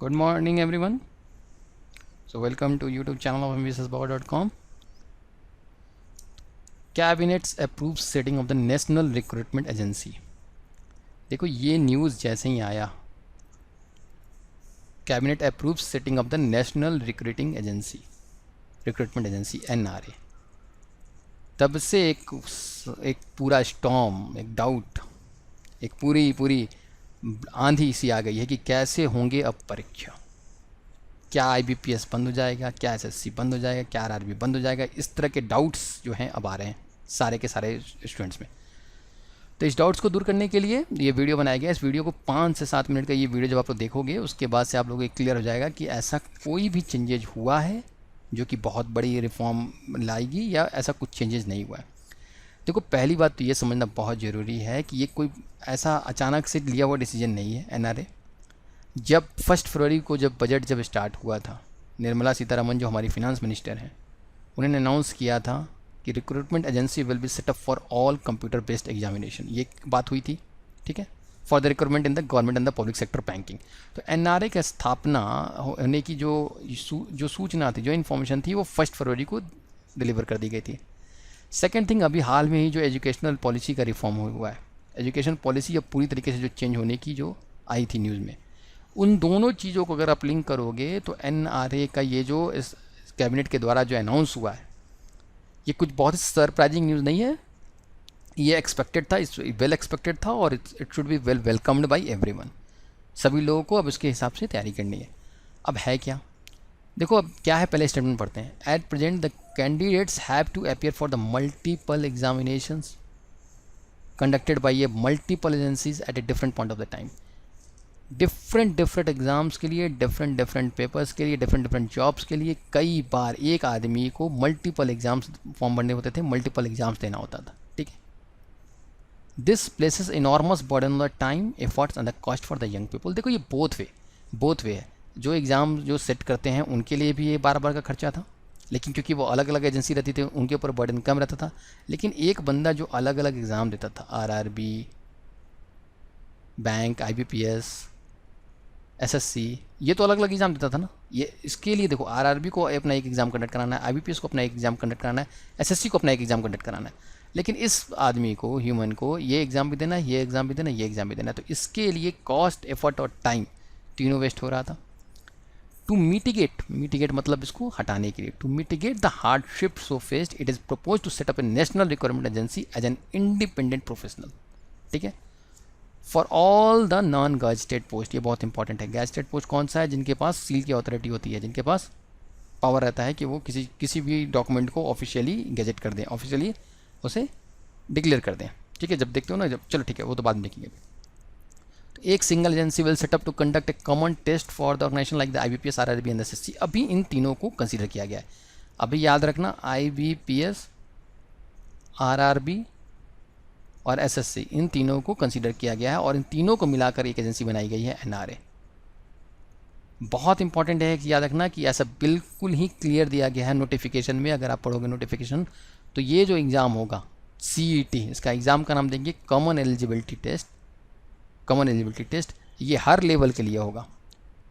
Good morning everyone. So welcome to YouTube channel of mbsspower.com. Cabinets approves setting of the National Recruitment Agency. देखो ये news जैसे ही आया, cabinet approves setting of the national recruiting agency, recruitment agency NRA, तब से एक पूरा storm, एक doubt, एक पूरी आंधी सी आ गई है कि कैसे होंगे अब परीक्षा। क्या IBPS बंद हो जाएगा, क्या SSC बंद हो जाएगा, क्या RRB बंद हो जाएगा। इस तरह के डाउट्स जो हैं अब आ रहे हैं सारे के सारे स्टूडेंट्स में। तो इस डाउट्स को दूर करने के लिए ये वीडियो बनाया गया। इस वीडियो को 5 से 7 मिनट का ये वीडियो जब आप लोग देखोगे उसके बाद से आप लोगों को क्लियर हो जाएगा कि ऐसा कोई भी चेंजेज हुआ है जो कि बहुत बड़ी रिफॉर्म लाएगी या ऐसा कुछ चेंजेस नहीं हुआ है। देखो पहली बात तो ये समझना बहुत ज़रूरी है कि ये कोई ऐसा अचानक से लिया हुआ डिसीजन नहीं है। NRA जब 1 फरवरी को जब बजट जब स्टार्ट हुआ था, निर्मला सीतारमन जो हमारी फिनांस मिनिस्टर हैं, उन्होंने अनाउंस किया था कि recruitment agency will be set up for all computer based examination. ये बात हुई थी, ठीक है, for the recruitment in the government and the public sector banking. तो NRA की स्थापना होने की जो सूचना थी, जो इन्फॉर्मेशन थी, वो 1 फरवरी को डिलीवर कर दी गई थी। सेकेंड थिंग, अभी हाल में ही जो एजुकेशनल पॉलिसी का रिफॉर्म हुआ है, एजुकेशन पॉलिसी अब पूरी तरीके से जो चेंज होने की जो आई थी न्यूज़ में, उन दोनों चीज़ों को अगर आप लिंक करोगे तो NRA का ये जो इस कैबिनेट के द्वारा जो अनाउंस हुआ है, ये कुछ बहुत ही सरप्राइजिंग न्यूज़ नहीं है। ये एक्सपेक्टेड था, इट्स वेल एक्सपेक्टेड था और it should be well welcomed by everyone. सभी लोगों को अब उसके हिसाब से तैयारी करनी है। अब है क्या, देखो अब क्या है, पहले स्टेटमेंट पढ़ते हैं। At present the candidates have to appear for the multiple examinations conducted by a multiple agencies at a different point of the time. Different exams के लिए, डिफरेंट पेपर्स के लिए, डिफरेंट जॉब्स के लिए कई बार एक आदमी को मल्टीपल एग्ज़ाम्स फॉर्म भरने होते थे, मल्टीपल एग्ज़ाम्स देना होता था, ठीक है। This places enormous burden on the time, efforts and the cost for the young people. देखो ये बोथ वे है। जो एग्ज़ाम जो सेट करते हैं उनके लिए भी ये बार का खर्चा था, लेकिन क्योंकि वो अलग अलग एजेंसी रहती थी उनके ऊपर बर्डन कम रहता था। लेकिन एक बंदा जो अलग अलग एग्ज़ाम देता था, RRB, बैंक, IBPS, SSC, ये तो अलग अलग एग्ज़ाम देता था ना। ये इसके लिए देखो, RRB को अपना एक एग्ज़ाम कंडक्ट कराना है, IBPS को अपना एक एग्ज़ाम कंडक्ट कराना है, SSC को अपना एक एग्ज़ाम कंडक्ट कराना है। लेकिन इस आदमी को, ह्यूमन को, ये एग्ज़ाम भी देना है, ये एग्ज़ाम भी देना है, ये एग्ज़ाम भी देना है। तो इसके लिए कॉस्ट, एफर्ट और टाइम तीनों वेस्ट हो रहा था। टू मिटिगेट मतलब इसको हटाने के लिए, to mitigate the hardship so faced, it is propose to set up a national recruitment agency as an independent professional, ठीक है, for all the non gazetted post. ये बहुत इंपॉर्टेंट है। गैजेटेड पोस्ट कौन सा है? जिनके पास सील की अथॉरिटी होती है, जिनके पास पावर रहता है कि वो किसी भी डॉक्यूमेंट को ऑफिशियली गैजेट कर दें, ऑफिशियली उसे डिक्लेयर कर दें, ठीक है। जब देखते हो ना, जब, चलो ठीक है, वो तो बाद में देखेंगे। तो एक single agency will setup to conduct a common test for the organisation like the IBPS, RRB and SSC। अभी इन तीनों को कंसीडर किया गया है। अभी याद रखना, IBPS, RRB और SSC, इन तीनों को कंसीडर किया गया है और इन तीनों को मिलाकर एक एजेंसी बनाई गई है NRA। बहुत इंपॉर्टेंट है कि याद रखना कि ऐसा बिल्कुल ही क्लियर दिया गया है नोटिफिकेशन में। अगर आप पढ़ोगे नोटिफिकेशन तो ये जो एग्ज़ाम होगा CET, इसका एग्ज़ाम का नाम देंगे कॉमन एलिजिबिलिटी टेस्ट। ये हर लेवल के लिए होगा,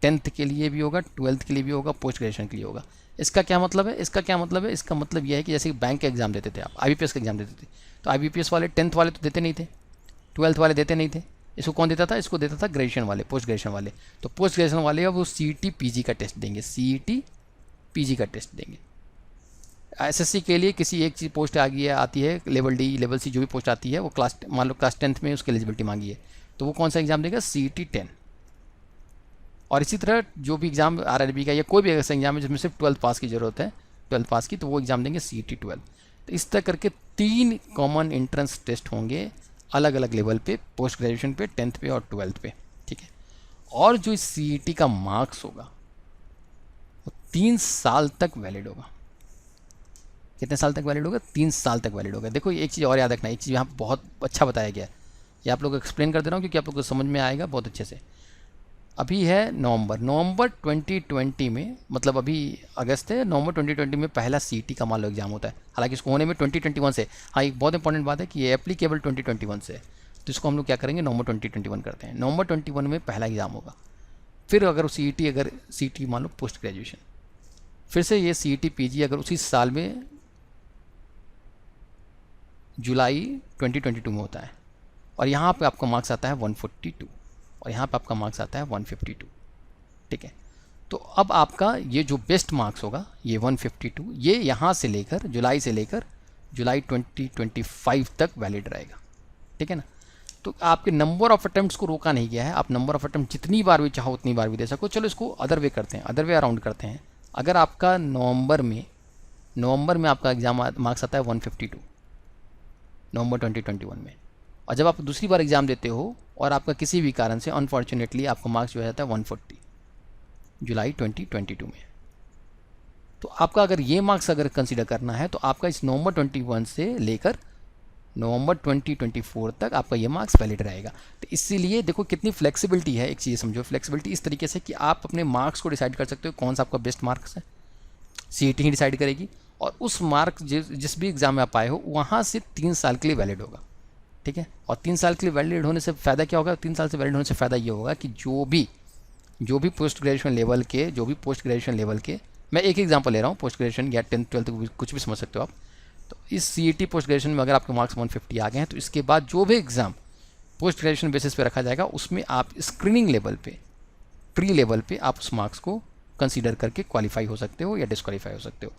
10th के लिए भी होगा, 12th के लिए भी होगा, पोस्ट ग्रेजुएशन के लिए होगा। इसका क्या मतलब है? इसका मतलब यह है कि जैसे बैंक का एग्ज़ाम देते थे आप, IBPS का एग्ज़ाम देते थे, तो IBPS वाले 10th वाले तो देते नहीं थे, 12th वाले देते नहीं थे। इसको कौन देता था? इसको देता था ग्रेजुएशन वाले, पोस्ट ग्रेजुएशन वाले। तो पोस्ट ग्रेजुएशन वाले वो CET PG का टेस्ट देंगे, CET PG का टेस्ट देंगे। SSC के लिए किसी एक चीज़ पोस्ट आती है, लेवल D, लेवल C, जो भी पोस्ट आती है वो क्लास, मान लो क्लास 10th में उसकी एलिजिबिलिटी मांगी है, तो वो कौन सा एग्ज़ाम देगा? CET 10। और इसी तरह जो भी एग्ज़ाम RRB का या कोई भी ऐसा एग्ज़ाम है जिसमें सिर्फ 12th पास की ज़रूरत है, 12th पास की, तो वो एग्ज़ाम देंगे CET 12। तो इस तरह करके 3 कॉमन एंट्रेंस टेस्ट होंगे अलग अलग लेवल पे, पोस्ट ग्रेजुएशन पे, 10th पे और 12th पे, ठीक है। और जो CET का मार्क्स होगा वो 3 साल तक वैलिड होगा। कितने साल तक वैलिड होगा? 3 साल तक वैलिड होगा। देखो एक चीज़ और याद रखना, एक चीज़ यहाँ बहुत अच्छा बताया गया है, ये आप लोग को एक्सप्लेन कर दे रहा हूँ क्योंकि आप लोग को समझ में आएगा बहुत अच्छे से। अभी है नवंबर 2020 में, मतलब अभी अगस्त है, नवंबर 2020 में पहला CET का मान लो एग्जाम होता है। हालांकि इसको होने में 2021 से, हाँ एक बहुत इंपॉर्टेंट बात है कि ये एप्लीकेबल 2021 से है, तो इसको हम लोग क्या करेंगे, नवंबर 2021 करते हैं। नवंबर 2021 में पहला एग्ज़ाम होगा। फिर अगर CET अगर CET मान लो पोस्ट ग्रेजुएशन, फिर से ये CET PG अगर उसी साल में जुलाई 2022 में होता है, और यहाँ पे आपका मार्क्स आता है 142 और यहाँ पे आपका मार्क्स आता है 152, ठीक है। तो अब आपका ये जो बेस्ट मार्क्स होगा ये 152, ये यहाँ से लेकर जुलाई 2025 तक वैलिड रहेगा, ठीक है ना। तो आपके नंबर ऑफ अटेम्प्ट्स को रोका नहीं गया है, आप नंबर ऑफ अटेम्प्ट जितनी बार भी चाहो उतनी बार भी दे सको। चलो इसको अदर वे करते हैं, अदर वे अराउंड करते हैं। अगर आपका नवंबर में आपका एग्ज़ाम मार्क्स आता है 152 नवंबर 2021 में, और जब आप दूसरी बार एग्ज़ाम देते हो और आपका किसी भी कारण से अनफॉर्चुनेटली आपका मार्क्स जो है जाता है 140 जुलाई 2022 में, तो आपका अगर ये मार्क्स अगर कंसीडर करना है तो आपका इस नवंबर 21 से लेकर नवंबर 2024 तक आपका ये मार्क्स वैलिड रहेगा। तो इसीलिए देखो कितनी फ्लेक्सिबिलिटी है। एक चीज़ समझो, फ्लेक्सिबिलिटी इस तरीके से कि आप अपने मार्क्स को डिसाइड कर सकते हो कौन सा आपका बेस्ट मार्क्स है, CET ही डिसाइड करेगी, और उस मार्क्स जिस भी एग्ज़ाम में आप आए हो वहाँ से 3 साल के लिए वैलिड होगा, ठीक है। और 3 साल के लिए वैलिड होने से फ़ायदा क्या होगा? 3 साल से वैलिड होने से फ़ायदा ये होगा कि जो भी पोस्ट ग्रेजुएशन लेवल के, मैं एक एग्जांपल ले रहा हूँ, पोस्ट ग्रेजुएशन या 10th 12th कुछ भी समझ सकते हो आप। तो इस CET पोस्ट ग्रेजुएशन में अगर आपके मार्क्स 150 आ गए हैं तो इसके बाद जो भी एग्ज़ाम पोस्ट ग्रेजुएशन बेसिस पे रखा जाएगा उसमें आप स्क्रीनिंग लेवल पे, प्री लेवल पे आप उस मार्क्स को कंसीडर करके क्वालिफाई हो सकते हो या डिस्क्वालीफाई हो सकते हो।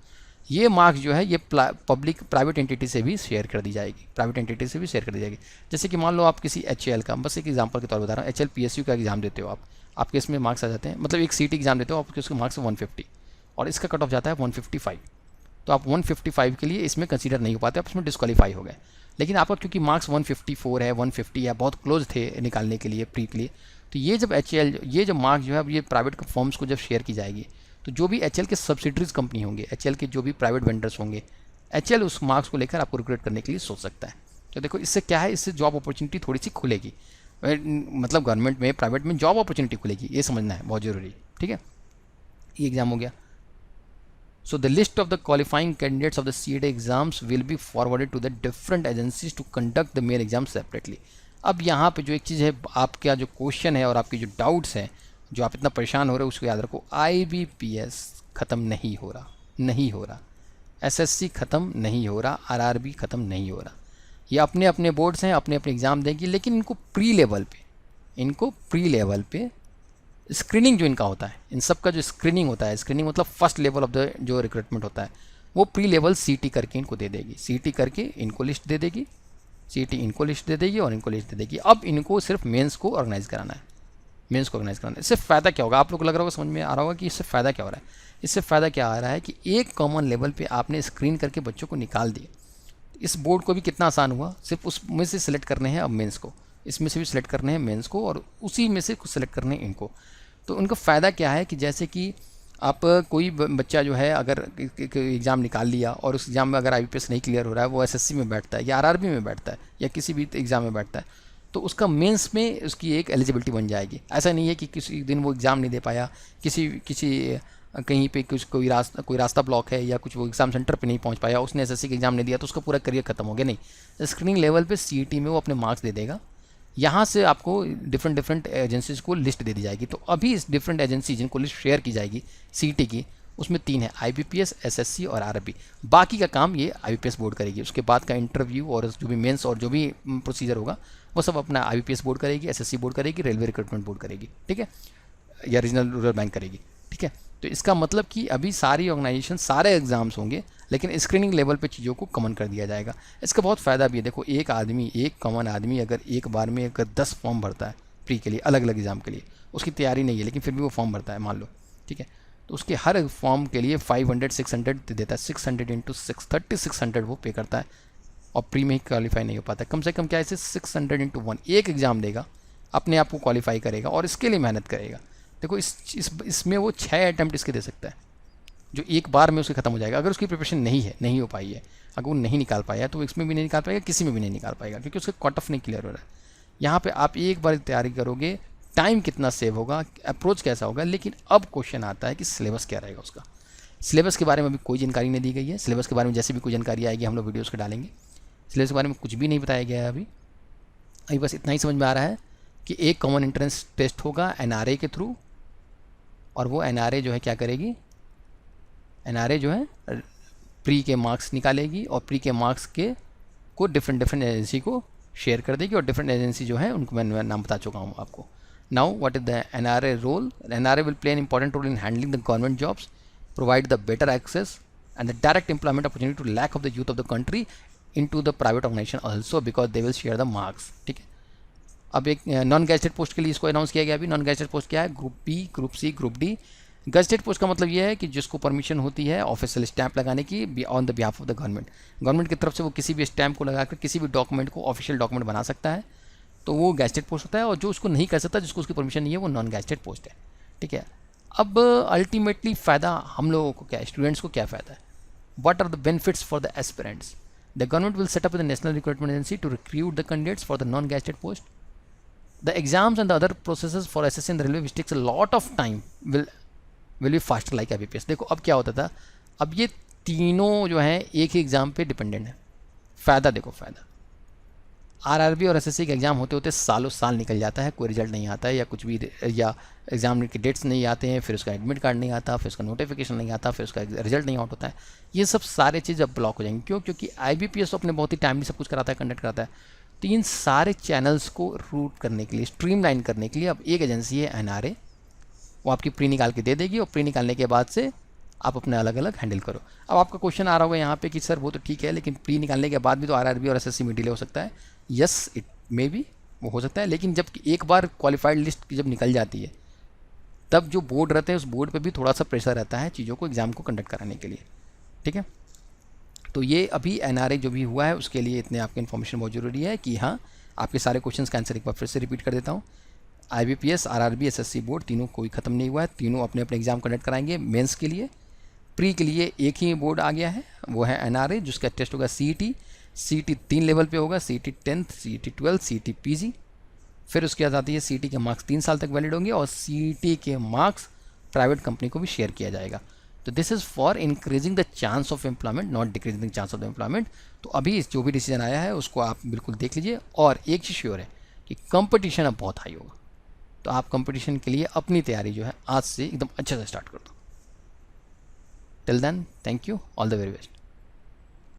ये मार्क्स जो है ये प्राइवेट एंटिटी से भी शेयर कर दी जाएगी, जैसे कि मान लो आप किसी HAL का, बस एक एग्जांपल के तौर पर बता रहा हूँ, HAL PSU का एग्ज़ाम देते हो आपके इसमें मार्क्स आ जाते हैं, मतलब एक CET एग्ज़ाम देते हो आपके उसके मार्क्स 150 और इसका कट ऑफ जाता है 155, तो आप 155 के लिए इसमें कंसीडर नहीं हो पाते, आप इसमें डिस्क्वालीफाई हो गए। लेकिन आपका क्योंकि मार्क्स 154 है, 150 है, बहुत क्लोज थे निकालने के लिए प्री के लिए, तो ये जब ये जो मार्क्स जो है अब ये प्राइवेट फर्म्स को जब शेयर की जाएगी, तो जो भी HAL के सब्सिडरीज कंपनी होंगे, HAL के जो भी प्राइवेट वेंडर्स होंगे, HAL उस मार्क्स को लेकर आपको रिक्रूट करने के लिए सोच सकता है। तो देखो इससे क्या है, इससे जॉब अपॉर्चुनिटी थोड़ी सी खुलेगी, मतलब गवर्नमेंट में प्राइवेट में जॉब अपॉर्चुनिटी खुलेगी, ये समझना है बहुत ज़रूरी, ठीक है। ये एग्ज़ाम हो गया। So the list of the qualifying candidates of the CET exams will be forwarded to the different agencies to conduct the main exam separately. अब यहाँ पे जो एक चीज़ है, आपका जो क्वेश्चन है और आपके जो डाउट्स हैं, जो आप इतना परेशान हो रहे हो, उसको याद रखो। IBPS ख़त्म नहीं हो रहा, SSC ख़त्म नहीं हो रहा, RRB ख़त्म नहीं हो रहा। ये अपने अपने बोर्ड्स हैं, अपने अपने एग्ज़ाम देंगी, लेकिन इनको प्री लेवल पे स्क्रीनिंग जो इनका होता है, इन सब का जो स्क्रीनिंग होता है, स्क्रीनिंग मतलब फर्स्ट लेवल ऑफ द जो रिक्रूटमेंट होता है, वो प्री लेवल CET करके इनको दे देगी, CET करके इनको लिस्ट दे देगी, CET इनको लिस्ट दे देगी और इनको लिस्ट दे देगी। अब इनको सिर्फ मेंस को ऑर्गेनाइज़ कराना है, इससे फ़ायदा क्या होगा? आप लोग को लग रहा होगा, समझ में आ रहा होगा कि इससे फ़ायदा क्या हो रहा है। इससे फ़ायदा क्या आ रहा है कि एक कॉमन लेवल पर आपने स्क्रीन करके बच्चों को निकाल दिए। इस बोर्ड को भी कितना आसान हुआ, सिर्फ उसमें से सिलेक्ट करने हैं अब मेंस को, इसमें से भी सिलेक्ट करने हैं मेंस को, और उसी में से कुछ सिलेक्ट करने हैं इनको। तो उनका फ़ायदा क्या है कि जैसे कि आप कोई बच्चा जो है अगर एग्ज़ाम निकाल लिया और उस एग्ज़ाम में अगर IBPS नहीं क्लियर हो रहा है, वो SSC में बैठता है या RRB में बैठता है या किसी भी एग्ज़ाम में बैठता है, तो उसका मेंस में उसकी एक एलिजिबिलिटी बन जाएगी। ऐसा नहीं है कि किसी दिन वो एग्ज़ाम नहीं दे पाया, किसी कहीं पे कोई रास्ता ब्लॉक है या कुछ वो एग्ज़ाम सेंटर पे नहीं पहुंच पाया, उसने SSC का एग्ज़ाम नहीं दिया तो उसका पूरा करियर खत्म हो गया। नहीं, स्क्रीनिंग लेवल पे CET में वो अपने मार्क्स दे देगा, यहाँ से आपको डिफरेंट एजेंसीज़ को लिस्ट दे दी जाएगी। तो अभी इस डिफरेंट एजेंसी जिनको लिस्ट शेयर की जाएगी CET की, उसमें 3 है, IBPS, SSC और RRB। बाकी का काम ये IBPS बोर्ड करेगी। उसके बाद का इंटरव्यू और जो भी मेंस और जो भी प्रोसीजर होगा वो सब अपना IBPS बोर्ड करेगी, SSC बोर्ड करेगी, रेलवे रिक्रूटमेंट बोर्ड करेगी, ठीक है, या रीजनल रूरल बैंक करेगी, ठीक है। तो इसका मतलब कि अभी सारी ऑर्गेनाइजेशन, सारे एग्ज़ाम्स होंगे, लेकिन स्क्रीनिंग लेवल पे चीज़ों को कॉमन कर दिया जाएगा। इसका बहुत फ़ायदा भी है। देखो एक कॉमन आदमी अगर एक बार में अगर 10 फॉर्म भरता है प्री के लिए, अलग अलग एग्ज़ाम के लिए, उसकी तैयारी नहीं है लेकिन फिर भी वो फॉर्म भरता है, मान लो, ठीक है, तो उसके हर फॉर्म के लिए 500-600 देता है, 600 × 6 3600 वो पे करता है, और प्री में ही क्वालिफाई नहीं हो पाता। कम से कम क्या, इसे 600 × 1 एक एग्ज़ाम देगा, अपने आप को क्वालिफाई करेगा और इसके लिए मेहनत करेगा। देखो इसमें वो 6 अटैम्प्ट इसके दे सकता है, जो एक बार में उसके ख़त्म हो जाएगा। अगर उसकी प्रिपरेशन नहीं हो पाई है, अगर वो नहीं निकाल पाया तो इसमें भी नहीं निकाल पाएगा, किसी में भी नहीं निकाल पाएगा, क्योंकि उसका कट ऑफ नहीं क्लियर हो रहा है। यहाँ पे आप एक बार तैयारी करोगे, टाइम कितना सेव होगा, अप्रोच कैसा होगा। लेकिन अब क्वेश्चन आता है कि सिलेबस क्या रहेगा उसका। सिलेबस के बारे में अभी कोई जानकारी नहीं दी गई है। सिलेबस के बारे में जैसे भी कोई जानकारी आएगी हम लोग वीडियोज़ को डालेंगे। सिलेबस के बारे में कुछ भी नहीं बताया गया है अभी बस इतना ही समझ में आ रहा है कि एक कॉमन एंट्रेंस टेस्ट होगा NRA के थ्रू, और वो NRA जो है क्या करेगी, NRA जो है प्री के मार्क्स निकालेगी और प्री के मार्क्स के को डिफरेंट एजेंसी को शेयर कर देगी, और डिफरेंट एजेंसी जो है उनको मैं नाम बता चुका हूँ आपको. Now what is the NRA role? NRA will play an important role in handling the government jobs, provide the better access and the direct employment opportunity to lack of the youth of the country into the private organization also, because they will share the marks. ठीक है. अब एक non gazetted post के लिए इसको announce किया गया. अभी नॉन गैजेटेड पोस्ट क्या है? Group B, group C, group D. Gazetted post का मतलब ये है कि जिसको परमिशन होती है ऑफिशियल स्टैंप लगाने की on the behalf of the government. Government की तरफ से वो किसी भी स्टैंप को लगाकर किसी भी डॉक्यूमेंट को ऑफिशियल डॉक्यूमेंट बना सकता है, तो वो गैजेटेड पोस्ट होता है. और जो उसको नहीं कर सकता, जिसको उसकी परमिशन नहीं है, वो नॉन गैजेटेड पोस्ट है. ठीक है. अब अल्टीमेटली फ़ायदा हम लोगों को क्या है, स्टूडेंट्स को क्या फ़ायदा है? What are the benefits for the aspirants? The government will set up the National Recruitment Agency to recruit the candidates for the non-gazetted post. The exams and the other processes for SSC and the railway, which takes a lot of time, will be faster like IBPS. देखो अब क्या होता था, अब ये तीनों जो हैं एक ही एग्ज़ाम पे डिपेंडेंट है. फ़ायदा देखो, फ़ायदा RRB और SSC के एग्ज़ाम होते होते सालों साल निकल जाता है, कोई रिजल्ट नहीं आता है, या कुछ भी, या एग्ज़ाम के डेट्स नहीं आते हैं, फिर उसका एडमिट कार्ड नहीं आता, फिर उसका नोटिफिकेशन नहीं आता, फिर उसका रिजल्ट नहीं आउट होता है. ये सब सारे चीज़ अब ब्लॉक हो जाएंगे. क्यों? क्योंकि IBPS तो अपने बहुत ही टाइमली सब कुछ कराता है, कंडक्ट कराता है. तो इन सारे चैनल्स को रूट करने के लिए, स्ट्रीमलाइन करने के लिए अब एक एजेंसी है NRA, वो आपकी प्री निकाल के दे देगी, और प्री निकालने के बाद से आप अपने अलग अलग हैंडल करो. अब आपका क्वेश्चन आ रहा होगा यहाँ पे कि सर वो तो ठीक है, लेकिन प्री निकालने के बाद भी तो RRB और SSC में डिले हो सकता है. यस, इट मे बी, वो हो सकता है, लेकिन जब एक बार क्वालिफाइड लिस्ट जब निकल जाती है, तब जो बोर्ड रहते हैं उस बोर्ड पे भी थोड़ा सा प्रेशर रहता है चीज़ों को, एग्ज़ाम को कंडक्ट कराने के लिए. ठीक है. तो ये अभी NRA जो भी हुआ है उसके लिए इतने आपकी इन्फॉर्मेशन बहुत ज़रूरी है कि हाँ, आपके सारे क्वेश्चंस का आंसर एक बार फिर से रिपीट कर देता हूँ. IBPS, RRB, SSC बोर्ड तीनों कोई ख़त्म नहीं हुआ है, तीनों अपने अपने एग्ज़ाम कंडक्ट कराएंगे. मेंस के लिए, प्री के लिए एक ही बोर्ड आ गया है, वो है NRA, जिसका टेस्ट होगा CET 3 लेवल पे होगा, CET 10th, CET 12th, CET PG. फिर उसके बाद आती है CET के मार्क्स 3 साल तक वैलिड होंगे, और CET के मार्क्स प्राइवेट कंपनी को भी शेयर किया जाएगा. तो this is for increasing the chance of employment, not decreasing the chance of the employment. तो अभी जो भी डिसीजन आया है उसको आप बिल्कुल देख लीजिए. और एक चीज़ श्योर है कि कंपटीशन अब बहुत हाई होगा, तो आप कंपटीशन के लिए अपनी तैयारी जो है आज से एकदम अच्छे से स्टार्ट कर दो. Till then, thank you, all the very best.